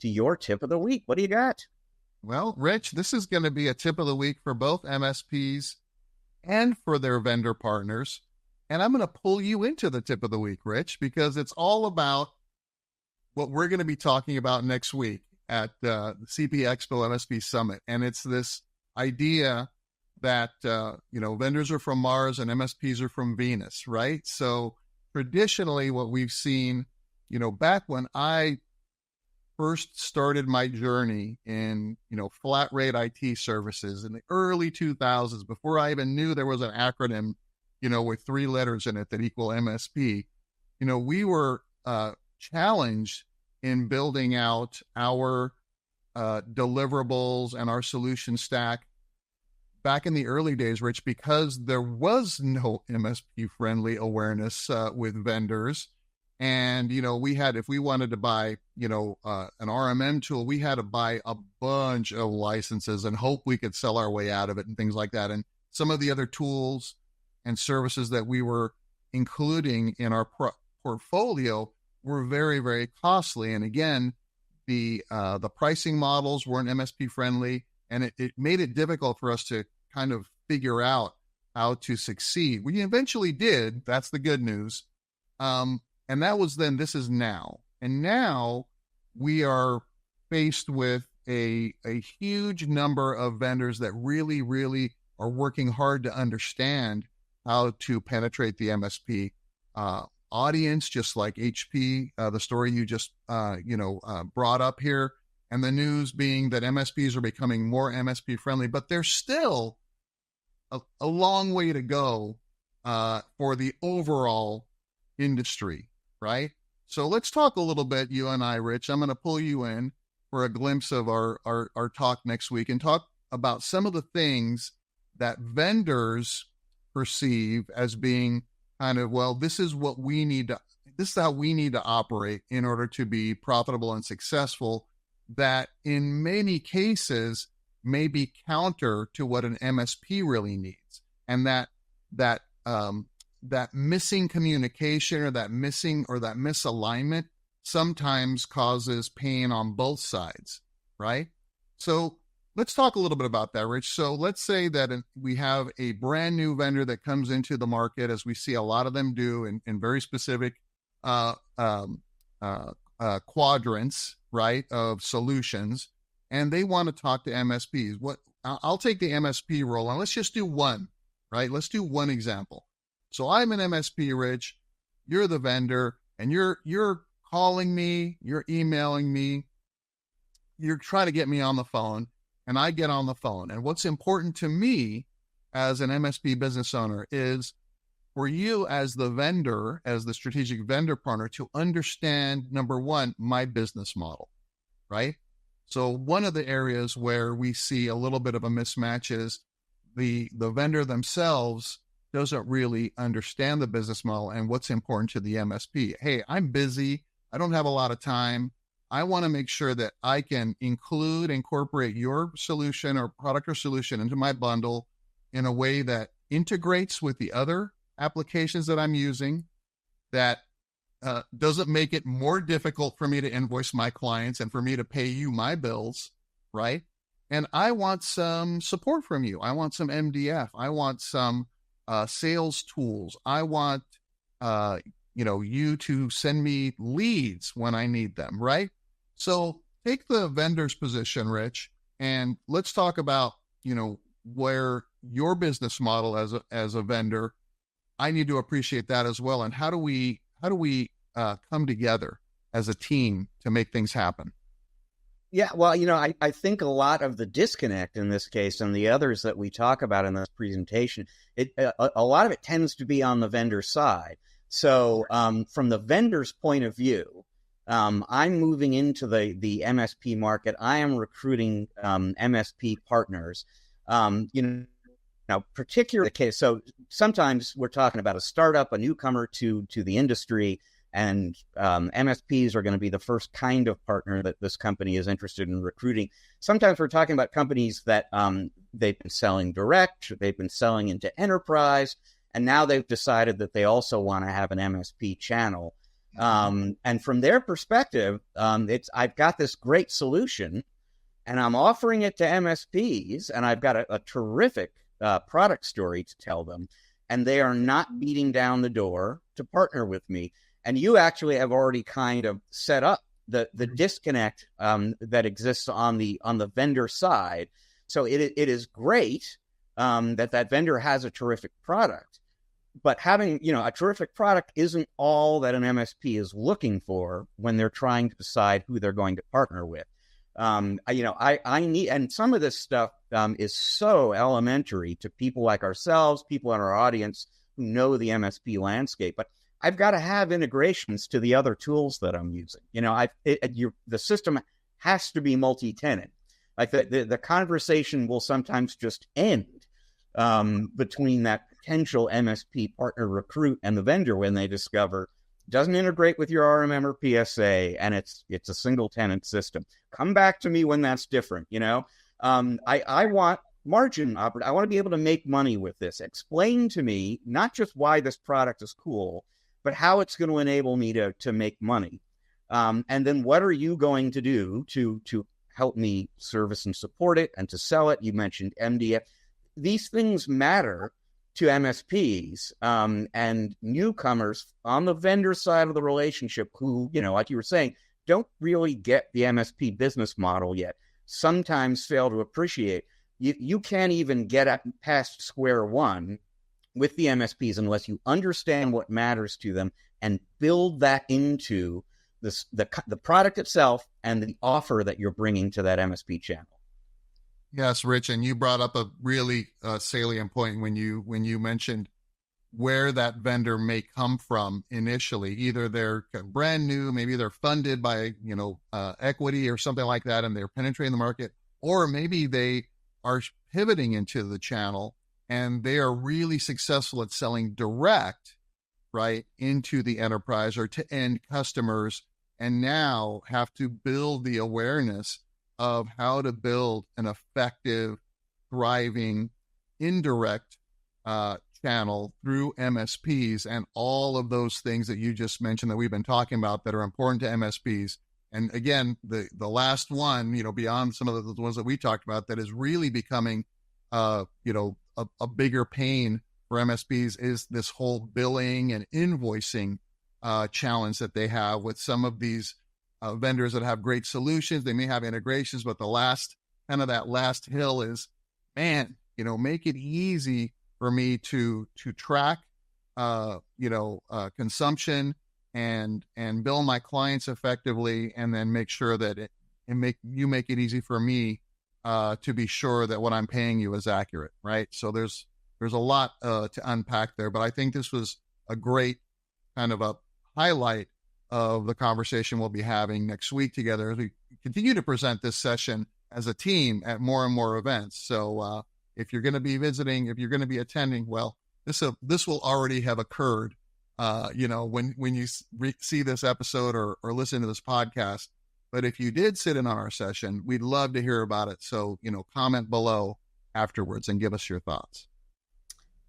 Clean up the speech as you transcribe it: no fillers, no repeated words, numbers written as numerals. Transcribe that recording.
to your tip of the week. What do you got? Well, Rich, this is going to be a tip of the week for both MSPs and for their vendor partners. And I'm going to pull you into the tip of the week, Rich, because it's all about what we're going to be talking about next week at the CP Expo MSP Summit. And it's this idea that, vendors are from Mars and MSPs are from Venus, right? So traditionally what we've seen, back when I first started my journey in, flat rate IT services in the early 2000s, before I even knew there was an acronym, with 3 letters in it that equal MSP, we were challenged in building out our deliverables and our solution stack back in the early days, Rich, because there was no MSP friendly awareness with vendors. And, if we wanted to buy, an RMM tool, we had to buy a bunch of licenses and hope we could sell our way out of it and things like that. And some of the other tools and services that we were including in our portfolio were very, very costly. And again, the pricing models weren't MSP friendly, and it made it difficult for us to kind of figure out how to succeed. We eventually did. That's the good news. And that was then. This is now. And now we are faced with a huge number of vendors that really, really are working hard to understand how to penetrate the MSP audience, just like HP, the story you just, brought up here. And the news being that MSPs are becoming more MSP friendly, but there's still a long way to go for the overall industry. Right? So let's talk a little bit, you and I, Rich. I'm going to pull you in for a glimpse of our talk next week and talk about some of the things that vendors perceive as being kind of, this is how we need to operate in order to be profitable and successful, that in many cases may be counter to what an MSP really needs. And that missing communication or that misalignment sometimes causes pain on both sides, right? So let's talk a little bit about that, Rich. So let's say that we have a brand new vendor that comes into the market, as we see a lot of them do in very specific quadrants, right, of solutions, and they want to talk to MSPs. I'll take the MSP role, and let's just do one, right? Let's do one example. So I'm an MSP, Rich, you're the vendor, and you're calling me, you're emailing me, you're trying to get me on the phone, and I get on the phone. And what's important to me as an MSP business owner is for you as the vendor, as the strategic vendor partner, to understand, number one, my business model, right? So one of the areas where we see a little bit of a mismatch is the vendor themselves doesn't really understand the business model and what's important to the MSP. Hey, I'm busy. I don't have a lot of time. I want to make sure that I can incorporate your solution or product or solution into my bundle in a way that integrates with the other applications that I'm using, that doesn't make it more difficult for me to invoice my clients and for me to pay you my bills, right? And I want some support from you. I want some MDF. I want some sales tools. I want, you to send me leads when I need them, right? So take the vendor's position, Rich, and let's talk about, where your business model as a vendor, I need to appreciate that as well. And how do we come together as a team to make things happen? Yeah, well, I think a lot of the disconnect in this case and the others that we talk about in this presentation, a lot of it tends to be on the vendor side. So from the vendor's point of view, I'm moving into the MSP market. I am recruiting MSP partners. Now, particular case, so sometimes we're talking about a startup, a newcomer to the industry, and MSPs are going to be the first kind of partner that this company is interested in recruiting. Sometimes we're talking about companies that they've been selling direct, they've been selling into enterprise, and now they've decided that they also want to have an MSP channel. And from their perspective, I've got this great solution, and I'm offering it to MSPs, and I've got a terrific product story to tell them, and they are not beating down the door to partner with me. And you actually have already kind of set up the disconnect that exists on the vendor side. So it is great that vendor has a terrific product, but having a terrific product isn't all that an MSP is looking for when they're trying to decide who they're going to partner with. I need, and some of this stuff is so elementary to people like ourselves, people in our audience who know the MSP landscape, but I've got to have integrations to the other tools that I'm using. The system has to be multi-tenant. Like the conversation will sometimes just end between that potential MSP partner recruit and the vendor when they discover it doesn't integrate with your RMM or PSA, and it's a single tenant system. Come back to me when that's different. I want margin opportunity. I want to be able to make money with this. Explain to me not just why this product is cool, but how it's going to enable me to make money. And then what are you going to do to help me service and support it and to sell it? You mentioned MDF. These things matter to MSPs and newcomers on the vendor side of the relationship who, like you were saying, don't really get the MSP business model yet, sometimes fail to appreciate. You can't even get past square one with the MSPs unless you understand what matters to them and build that into the product itself and the offer that you're bringing to that MSP channel. Yes, Rich, and you brought up a really salient point when you mentioned where that vendor may come from initially. Either they're brand new, maybe they're funded by equity or something like that, and they're penetrating the market, or maybe they are pivoting into the channel and they are really successful at selling direct, right, into the enterprise or to end customers, and now have to build the awareness of how to build an effective, thriving, indirect channel through MSPs and all of those things that you just mentioned that we've been talking about that are important to MSPs. And again, the last one, beyond some of the ones that we talked about, that is really becoming, a bigger pain for MSPs is this whole billing and invoicing challenge that they have with some of these vendors that have great solutions. They may have integrations, but that last hill is, make it easy for me to track, consumption and bill my clients effectively, and then make sure that make it easy for me to be sure that what I'm paying you is accurate, right? So there's a lot to unpack there, but I think this was a great kind of a highlight of the conversation we'll be having next week together as we continue to present this session as a team at more and more events. So if you're going to be visiting, if you're going to be attending, well, this will already have occurred, when you see this episode or listen to this podcast. But if you did sit in on our session, we'd love to hear about it. So, comment below afterwards and give us your thoughts.